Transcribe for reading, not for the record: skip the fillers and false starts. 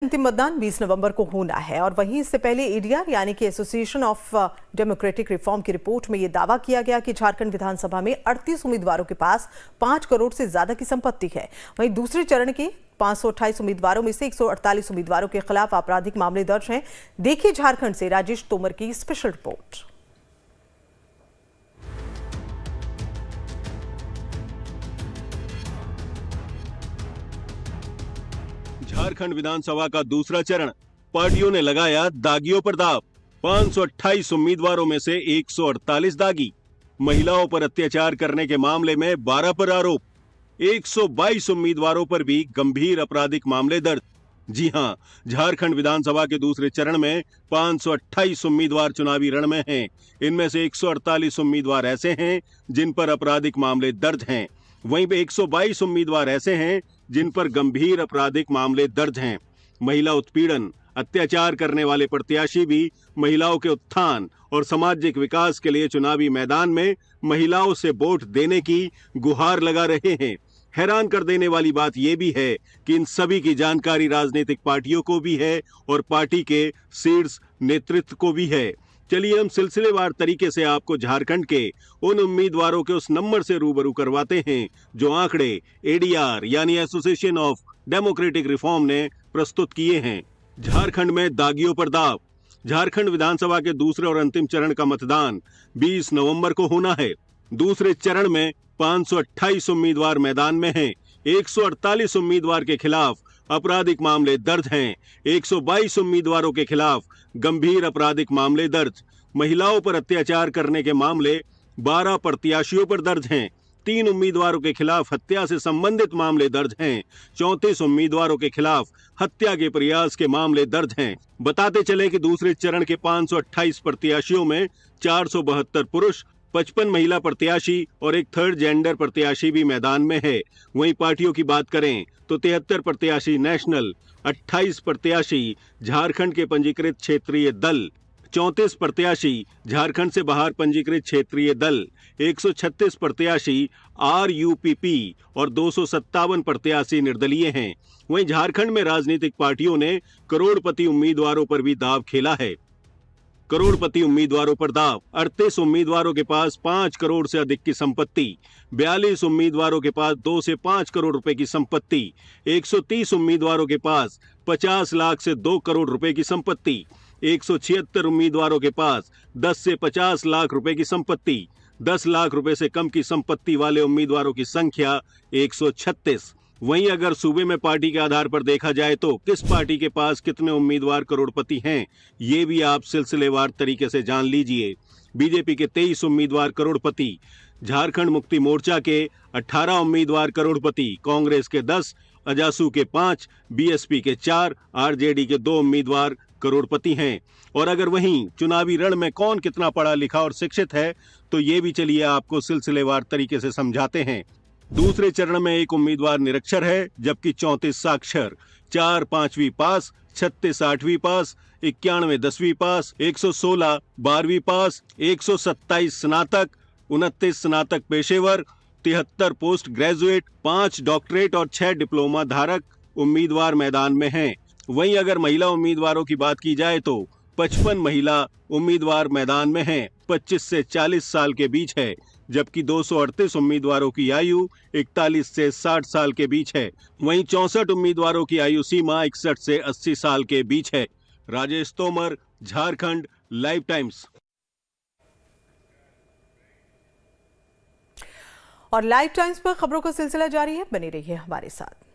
अंतिम मतदान 20 नवंबर को होना है और वहीं इससे पहले एडीआर यानी कि एसोसिएशन ऑफ डेमोक्रेटिक रिफॉर्म की रिपोर्ट में यह दावा किया गया कि झारखंड विधानसभा में 38 उम्मीदवारों के पास 5 करोड़ से ज्यादा की संपत्ति है। वहीं दूसरे चरण के 528 उम्मीदवारों में से 148 उम्मीदवारों के खिलाफ आपराधिक मामले दर्ज हैं। देखिए झारखंड से राजेश तोमर की स्पेशल रिपोर्ट। झारखंड विधानसभा का दूसरा चरण, पार्टियों ने लगाया दागियों पर दाव। 528 उम्मीदवारों में से 148 दागी। महिलाओं पर अत्याचार करने के मामले में 12 पर आरोप। 122 उम्मीदवारों पर भी गंभीर आपराधिक मामले दर्ज। जी हां, झारखंड विधानसभा के दूसरे चरण में 528 उम्मीदवार चुनावी रण में हैं। इनमें से 148 उम्मीदवार ऐसे हैं जिन पर आपराधिक मामले दर्ज हैं। वहीं पे 122 उम्मीदवार ऐसे हैं जिन पर गंभीर आपराधिक मामले दर्ज हैं। महिला उत्पीड़न, अत्याचार करने वाले प्रत्याशी भी महिलाओं के उत्थान और सामाजिक विकास के लिए चुनावी मैदान में महिलाओं से वोट देने की गुहार लगा रहे हैं। हैरान कर देने वाली बात यह भी है कि इन सभी की जानकारी राजनीतिक पार्टियों को भी है और पार्टी के शीर्ष नेतृत्व को भी है। चलिए हम सिलसिलेवार तरीके से आपको झारखंड के उन उम्मीदवारों के उस नंबर से रूबरू करवाते हैं जो आंकड़े एडीआर यानी एसोसिएशन ऑफ डेमोक्रेटिक रिफॉर्म ने प्रस्तुत किए हैं। झारखंड में दागियों पर दाव। झारखंड विधानसभा के दूसरे और अंतिम चरण का मतदान 20 नवंबर को होना है। दूसरे चरण में 528 उम्मीदवार मैदान में हैं। 148 उम्मीदवार के खिलाफ आपराधिक मामले दर्ज हैं। 122 उम्मीदवारों के खिलाफ गंभीर आपराधिक मामले दर्ज। महिलाओं पर अत्याचार करने के मामले 12 प्रत्याशियों पर दर्ज हैं। 3 उम्मीदवारों के खिलाफ हत्या से संबंधित मामले दर्ज हैं। 34 उम्मीदवारों के खिलाफ हत्या के प्रयास के मामले दर्ज हैं। बताते चले कि दूसरे चरण के 528 प्रत्याशियों में 472 पुरुष, 55 महिला प्रत्याशी और एक थर्ड जेंडर प्रत्याशी भी मैदान में है। वहीं पार्टियों की बात करें तो 73 प्रत्याशी नेशनल, 28 प्रत्याशी झारखंड के पंजीकृत क्षेत्रीय दल, 34 प्रत्याशी झारखंड से बाहर पंजीकृत क्षेत्रीय दल, 136 प्रत्याशी आरयूपीपी और 257 प्रत्याशी निर्दलीय हैं। वहीं झारखंड में राजनीतिक पार्टियों ने करोड़पति उम्मीदवारों पर भी दांव खेला है। करोड़पति उम्मीदवारों पर दाव। 38 उम्मीदवारों के पास 5 करोड़ से अधिक की संपत्ति। 42 उम्मीदवारों के पास 2 से 5 करोड़ रुपए की संपत्ति। 130 उम्मीदवारों के पास 50 लाख से 2 करोड़ रुपए की संपत्ति। 176 उम्मीदवारों के पास 10 से 50 लाख रुपए की संपत्ति। 10 लाख रुपए से कम की संपत्ति वाले उम्मीदवारों की संख्या 136। वहीं अगर सूबे में पार्टी के आधार पर देखा जाए तो किस पार्टी के पास कितने उम्मीदवार करोड़पति हैं, ये भी आप सिलसिलेवार तरीके से जान लीजिए। बीजेपी के 23 उम्मीदवार करोड़पति, झारखंड मुक्ति मोर्चा के 18 उम्मीदवार करोड़पति, कांग्रेस के 10, अजासू के 5, बीएसपी के 4, आरजेडी के 2 उम्मीदवार करोड़पति हैं। और अगर वहीं चुनावी रण में कौन कितना पढ़ा लिखा और शिक्षित है तो ये भी चलिए आपको सिलसिलेवार तरीके से समझाते हैं। दूसरे चरण में एक उम्मीदवार निरक्षर है जबकि 34 साक्षर, 4 5वीं पास, 36 8वीं पास, 91 10वीं पास, 116 12वीं पास, 127 स्नातक, 29 स्नातक पेशेवर, 73 पोस्ट ग्रेजुएट, 5 डॉक्टरेट और 6 डिप्लोमा धारक उम्मीदवार मैदान में हैं। वहीं अगर महिला उम्मीदवारों की बात की जाए तो 55 महिला उम्मीदवार मैदान में हैं। 25 से 40 साल के बीच है, जबकि 238 उम्मीदवारों की आयु 41 से 60 साल के बीच है। वहीं 64 उम्मीदवारों की आयु सीमा 61 से 80 साल के बीच है। Rajesh Tomar, Jharkhand live times. और लाइव टाइम्स पर खबरों का सिलसिला जारी है, बने रहिए हमारे साथ।